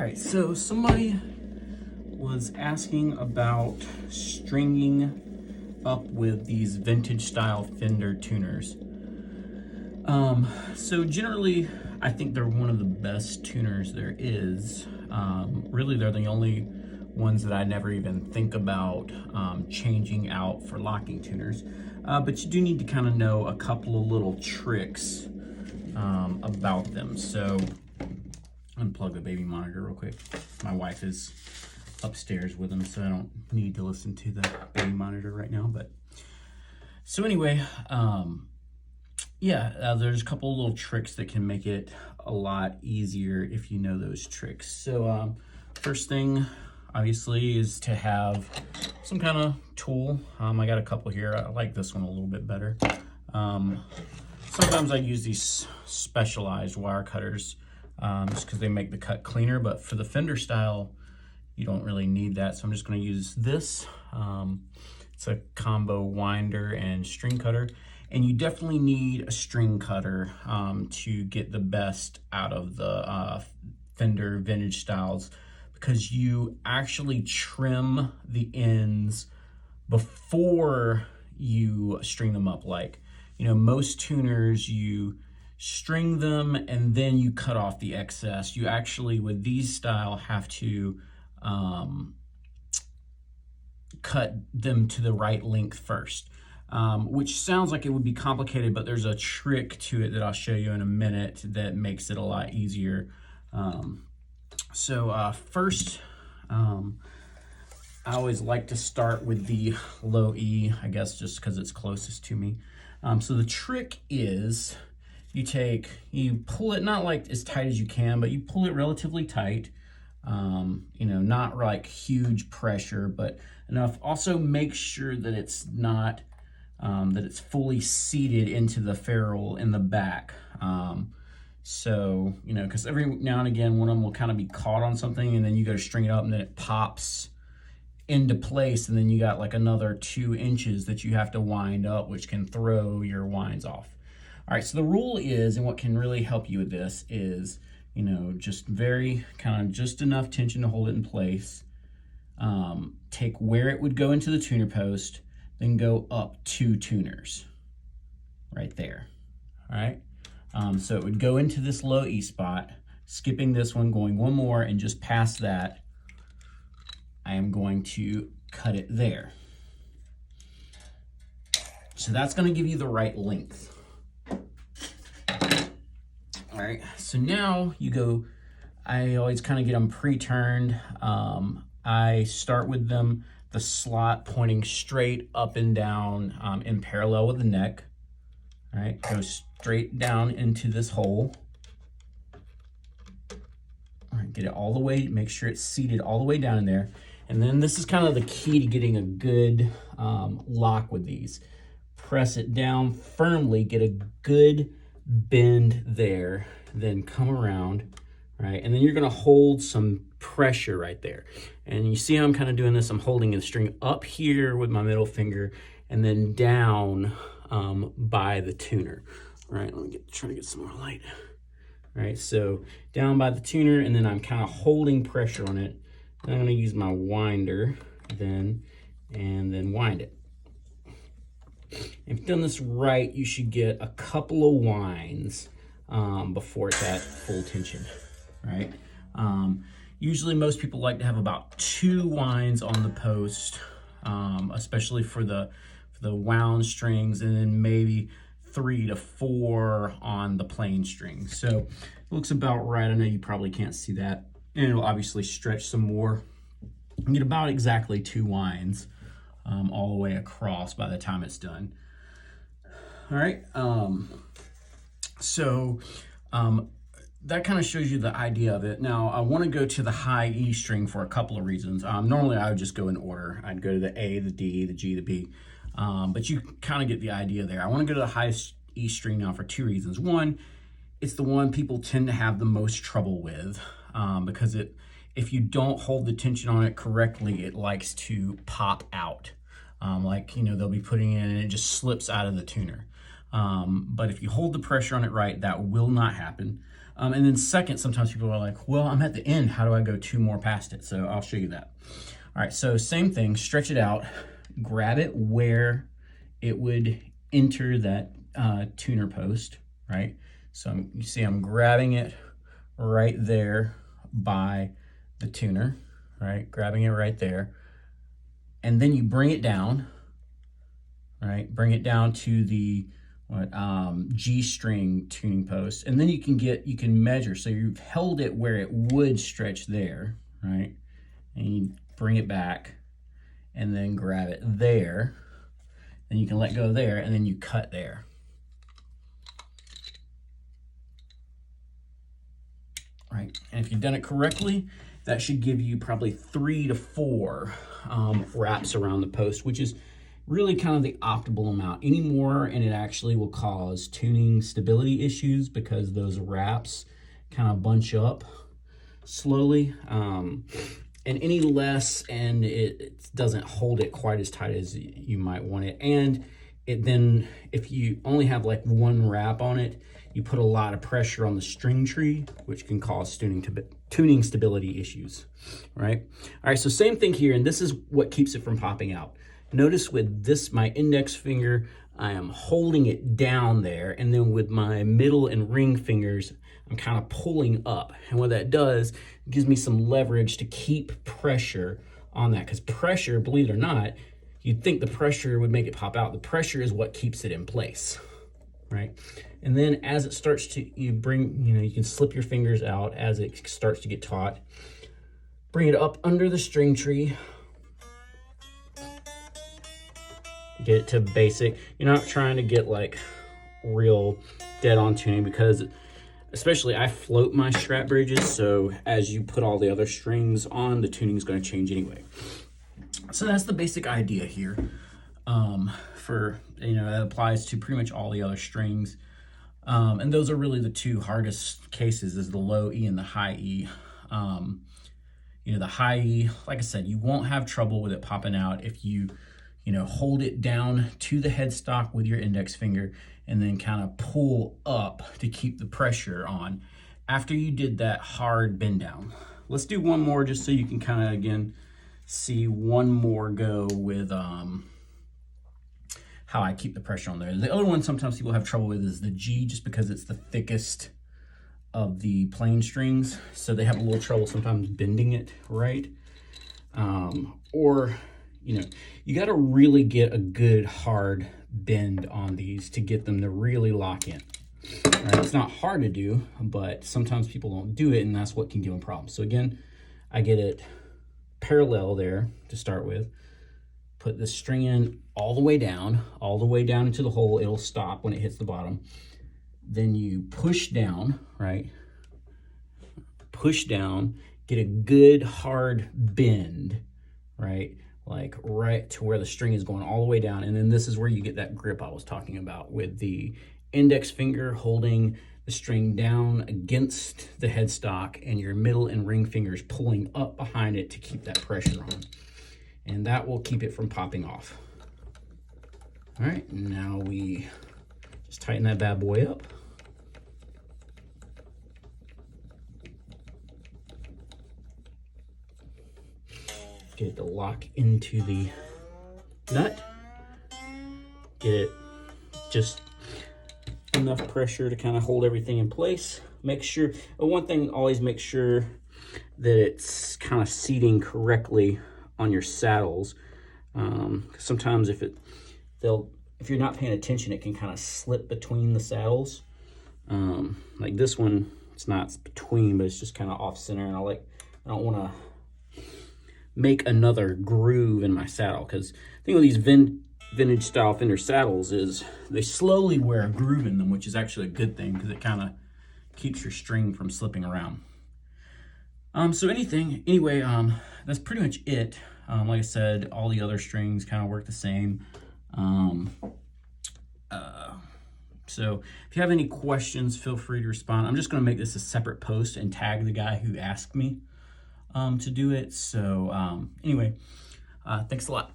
right, so somebody was asking about stringing up with these vintage style fender tuners. So generally, I think they're one of the best tuners there is. Really, they're the only ones that I never even think about changing out for locking tuners. But you do need to kind of know a couple of little tricks about them. So unplug the baby monitor real quick. My wife is upstairs with them, so I don't need to listen to the baby monitor right now. But so anyway, there's a couple of little tricks that can make it a lot easier if you know those tricks. So first thing, obviously, is to have some kind of tool. I got a couple here. I like this one a little bit better. Sometimes I use these specialized wire cutters just because they make the cut cleaner, but for the fender style, you don't really need that. So I'm just going to use this. It's a combo winder and string cutter. And you definitely need a string cutter to get the best out of the Fender vintage styles, because you actually trim the ends before you string them up. Like, most tuners, you string them and then you cut off the excess. You actually, with these style, have to cut them to the right length first. Which sounds like it would be complicated, but there's a trick to it that I'll show you in a minute that makes it a lot easier. First, I always like to start with the low E, I guess just because it's closest to me. So the trick is you pull it, not like as tight as you can, but you pull it relatively tight. Not like huge pressure, but enough. Also make sure that it's not that it's fully seated into the ferrule in the back. Because every now and again, one of them will kind of be caught on something, and then you go to string it up and then it pops into place, and then you got like another 2 inches that you have to wind up, which can throw your winds off. All right, so the rule is, and what can really help you with this is, just very kind of just enough tension to hold it in place. Take where it would go into the tuner post, then go up 2 tuners right there. All right, so it would go into this low E spot, skipping this one, going one more, and just past that, I am going to cut it there. So that's going to give you the right length. All right, so now you go, I always kind of get them pre-turned. I start with them, the slot pointing straight up and down in parallel with the neck. All right, go straight down into this hole. All right, get it all the way, make sure it's seated all the way down in there. And then this is kind of the key to getting a good lock with these. Press it down firmly, get a good bend there, then come around, right? And then you're gonna hold some pressure right there. And you see how I'm kind of doing this? I'm holding the string up here with my middle finger and then down by the tuner. All right, let me try to get some more light. All right, so down by the tuner, and then I'm kind of holding pressure on it. And I'm gonna use my winder and then wind it. If you've done this right, you should get a couple of winds before it's at full tension, right? Usually most people like to have about 2 winds on the post, especially for the wound strings, and then maybe 3 to 4 on the plain string. So it looks about right. I know you probably can't see that. And it'll obviously stretch some more. You get about exactly 2 winds all the way across by the time it's done. All right, that kind of shows you the idea of it. Now, I want to go to the high E string for a couple of reasons. Normally, I would just go in order. I'd go to the A, the D, the G, the B, but you kind of get the idea there. I want to go to the highest E string now for 2 reasons. One, it's the one people tend to have the most trouble with because if you don't hold the tension on it correctly, it likes to pop out. They'll be putting it in and it just slips out of the tuner. But if you hold the pressure on it right, that will not happen. And then second, sometimes people are like, well, I'm at the end. How do I go 2 more past it? So I'll show you that. All right, so same thing, stretch it out, grab it where it would enter that tuner post, right? So you see I'm grabbing it right there by the tuner, right? Grabbing it right there. And then you bring it down, right? Bring it down to the G string tuning post. And then you can measure. So you've held it where it would stretch there, right? And you bring it back and then grab it there. Then you can let go there and then you cut there. Right, and if you've done it correctly, that should give you probably 3 to 4 wraps around the post, which is really kind of the optimal amount. Any more and it actually will cause tuning stability issues because those wraps kind of bunch up slowly. And any less and it doesn't hold it quite as tight as you might want it. And it then, if you only have like 1 wrap on it, you put a lot of pressure on the string tree, which can cause tuning stability issues, right? All right, so same thing here, and this is what keeps it from popping out. Notice with this, my index finger, I am holding it down there, and then with my middle and ring fingers, I'm kind of pulling up. And what that does, it gives me some leverage to keep pressure on that, because pressure, believe it or not, you'd think the pressure would make it pop out. The pressure is what keeps it in place, right? And then as it starts to, you can slip your fingers out as it starts to get taut. Bring it up under the string tree. Get it to basic. You're not trying to get like real dead on tuning, because especially I float my strap bridges, so as you put all the other strings on, the tuning is going to change anyway. So that's the basic idea here. That applies to pretty much all the other strings. And those are really the 2 hardest cases, is the low E and the high E. The high E, like I said, you won't have trouble with it popping out if you hold it down to the headstock with your index finger and then kind of pull up to keep the pressure on after you did that hard bend down. Let's do one more just so you can kind of, again, see one more go with how I keep the pressure on there. The other one sometimes people have trouble with is the G, just because it's the thickest of the plain strings. So they have a little trouble sometimes bending it right. You got to really get a good hard bend on these to get them to really lock in. Right? It's not hard to do, but sometimes people don't do it, and that's what can give them problems. So again, I get it parallel there to start with. Put the string in all the way down into the hole. It'll stop when it hits the bottom. Then you push down, right? Push down, get a good hard bend, right? Like right to where the string is going all the way down. And then this is where you get that grip I was talking about, with the index finger holding the string down against the headstock and your middle and ring fingers pulling up behind it to keep that pressure on. And that will keep it from popping off. All right, now we just tighten that bad boy up. Get it to lock into the nut. Get it just enough pressure to kind of hold everything in place. Make sure, one thing, always make sure that it's kind of seating correctly on your saddles. Sometimes if you're not paying attention, it can kind of slip between the saddles. Like this one, it's between, but it's just kind of off center, and I don't want to make another groove in my saddle, because the thing with these vintage style Fender saddles is they slowly wear a groove in them, which is actually a good thing because it kind of keeps your string from slipping around. Anyway, that's pretty much it. Like I said, all the other strings kind of work the same. So if you have any questions, feel free to respond. I'm just going to make this a separate post and tag the guy who asked me to do it. So anyway, thanks a lot.